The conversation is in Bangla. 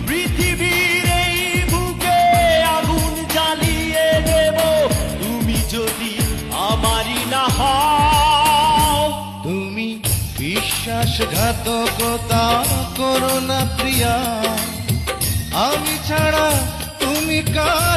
পৃথিবীর এই বুকে আগুন জ্বালিয়ে দেব তুমি যদি আমারই না হও। তুমি বিশ্বাসঘাতকতা করো না প্রিয়া, আমি ছাড়া তুমি কার